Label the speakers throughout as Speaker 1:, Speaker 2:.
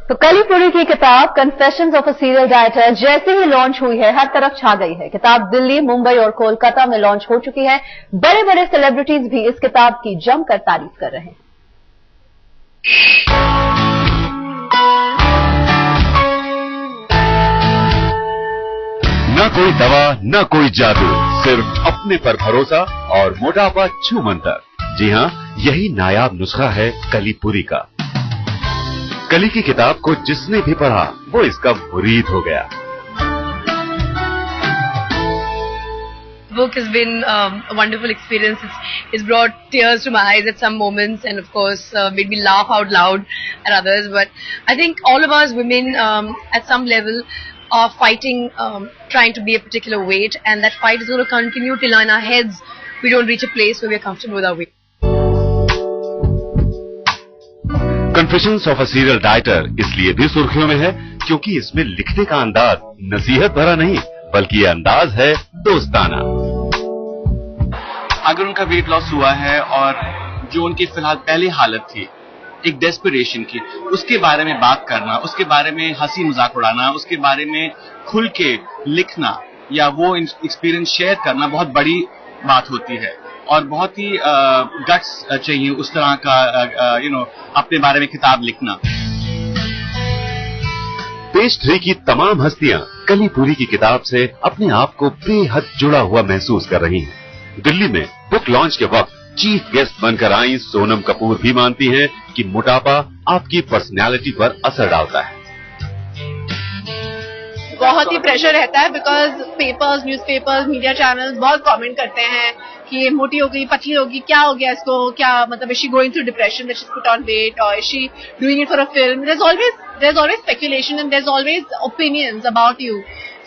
Speaker 1: तो कलीपुरी की किताब कन्फेशंस ऑफ अ सीरियल डाइटर जैसे ही लॉन्च हुई है, हर तरफ छा गई है। किताब दिल्ली, मुंबई और कोलकाता में लॉन्च हो चुकी है। बड़े बड़े सेलिब्रिटीज भी इस किताब की जमकर तारीफ कर रहे हैं।
Speaker 2: न कोई दवा, न कोई जादू, सिर्फ अपने पर भरोसा और मोटापा छू मंतर। जी हाँ, यही नायाब नुस्खा है कलीपुरी का। कली की किताब को जिसने भी पढ़ा वो इसका मुरीद हो गया।
Speaker 3: Book has been a wonderful experience. It's brought tears to my eyes at some moments, and of course made me laugh out loud at others. But I think all of us women, at some level, are fighting, trying to be a particular weight, and that fight is going to continue till in our heads we don't reach a place where we are comfortable with our weight.
Speaker 2: Confessions of a serial dieter इसलिए भी सुर्खियों में है क्योंकि इसमें लिखने का अंदाज नसीहत भरा नहीं, बल्कि ये अंदाज है दोस्ताना।
Speaker 4: अगर उनका वेट लॉस हुआ है और जो उनकी फिलहाल पहली हालत थी एक डेस्परेशन की, उसके बारे में बात करना, उसके बारे में हंसी मजाक उड़ाना, उसके बारे में खुल के लिखना या वो एक्सपीरियंस शेयर करना बहुत बड़ी बात होती है और बहुत ही गट्स चाहिए उस तरह का अपने बारे में किताब लिखना।
Speaker 2: पेज 3 की तमाम हस्तियां कलीपुरी की किताब से अपने आप को बेहद जुड़ा हुआ महसूस कर रही हैं। दिल्ली में बुक लॉन्च के वक्त चीफ गेस्ट बनकर आई सोनम कपूर भी मानती हैं कि मोटापा आपकी पर्सनैलिटी पर असर डालता है।
Speaker 5: बहुत ही प्रेशर रहता है because papers, newspapers, media channels बहुत कमेंट करते हैं कि ये मोटी हो गई, पतली होगी, क्या हो गया इसको, क्या मतलब is she going through depression that she put on weight और is she doing it for a film. there's always speculation and there's always opinions about you.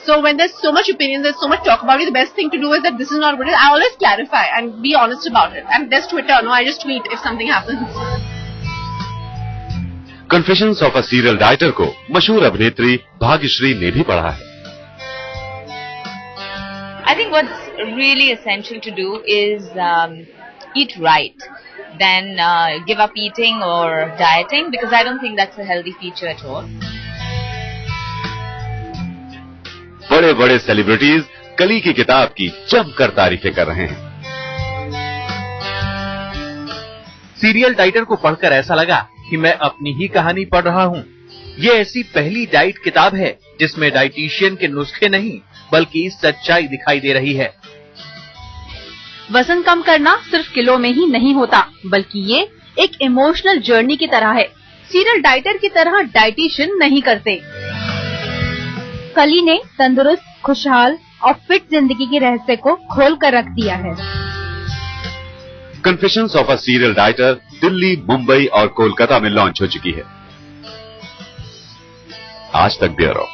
Speaker 5: So when there's so much opinions, there's so much talk about it, the best thing to do is that this is not what it is. I always clarify and be honest about it. And there's Twitter, no, I just tweet if something happens.
Speaker 2: Confessions of a serial dieter को मशहूर अभिनेत्री भाग्यश्री ने भी पढ़ा है।
Speaker 6: I think what's really essential to do is eat right, then give up eating or dieting, because I don't think that's a healthy feature at all.
Speaker 2: बड़े बड़े celebrities कली की किताब की जमकर तारीफें कर रहे हैं।
Speaker 7: सीरियल डाइटर को पढ़कर ऐसा लगा कि मैं अपनी ही कहानी पढ़ रहा हूँ। ये ऐसी पहली डाइट किताब है जिसमें डाइटिशियन के नुस्खे नहीं बल्कि सच्चाई दिखाई दे रही है।
Speaker 1: वजन कम करना सिर्फ किलो में ही नहीं होता, बल्कि ये एक इमोशनल जर्नी की तरह है। सीरियल डाइटर की तरह डाइटिशियन नहीं करते। कली ने तंदुरुस्त, खुशहाल और फिट जिंदगी के रहस्य को खोल कर रख दिया है।
Speaker 2: Confessions of a serial dieter Delhi, Mumbai और कोलकाता में लॉन्च हो चुकी है। आज तक ब्यूरो।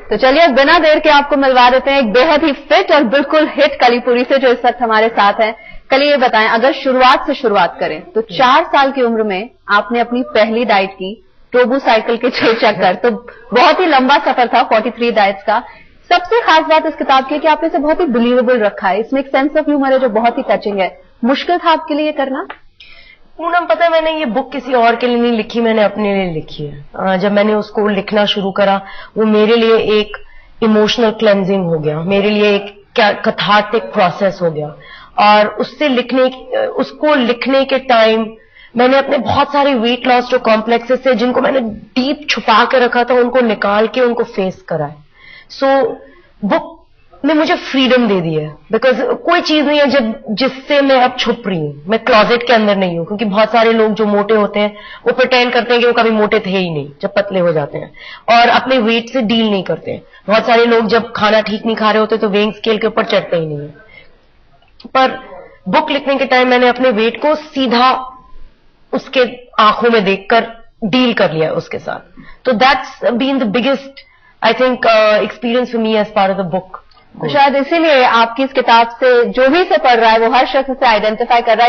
Speaker 2: तो चलिए बिना देर के आपको मिलवा देते हैं एक बेहद ही फिट और बिल्कुल हिट कलीपुरी से जो इस वक्त हमारे साथ हैं। कली, ये बताएं, अगर शुरुआत से शुरुआत करें तो 4 साल की उम्र में आपने अपनी पहली डाइट की, टोबू साइकिल के 6 चक्कर, तो बहुत ही लंबा सफर था 43 डाइट्स का। सबसे खास बात इस किताब की कि आपने इसे बहुत ही बिलीवेबल रखा है। इसमें एक सेंस ऑफ ह्यूमर है जो बहुत ही टचिंग है। मुश्किल था आपके लिए करना?
Speaker 8: पूनम, पता है मैंने ये बुक किसी और के लिए नहीं लिखी, मैंने अपने लिए लिखी है। जब मैंने उसको लिखना शुरू करा वो मेरे लिए एक इमोशनल क्लेंजिंग हो गया, मेरे लिए एक कैथार्टिक प्रोसेस हो गया। और उसको लिखने के टाइम मैंने अपने बहुत सारे वेट लॉस जो कॉम्प्लेक्सेस थे जिनको मैंने डीप छुपा के रखा था उनको निकाल के उनको फेस करा है। सो बुक ने मुझे फ्रीडम दे दी है बिकॉज कोई चीज नहीं है जिससे मैं अब छुप रही हूं। मैं क्लोजेट के अंदर नहीं हूं, क्योंकि बहुत सारे लोग जो मोटे होते हैं वो प्रिटेंड करते हैं कि वो कभी मोटे थे ही नहीं जब पतले हो जाते हैं और अपने वेट से डील नहीं करते हैं। बहुत सारे लोग जब खाना ठीक नहीं खा रहे होते तो वेइंग स्केल के ऊपर चढ़ते ही नहीं है। पर बुक लिखने के टाइम मैंने अपने वेट को सीधा उसके आंखों में देखकर डील कर लिया उसके साथ। तो that's been the biggest I think experience for me as part of the book.
Speaker 1: शायद इसीलिए आपकी इस किताब से जो भी इसे पढ़ रहा है वो हर शख्स से आइडेंटिफाई कर रहा है।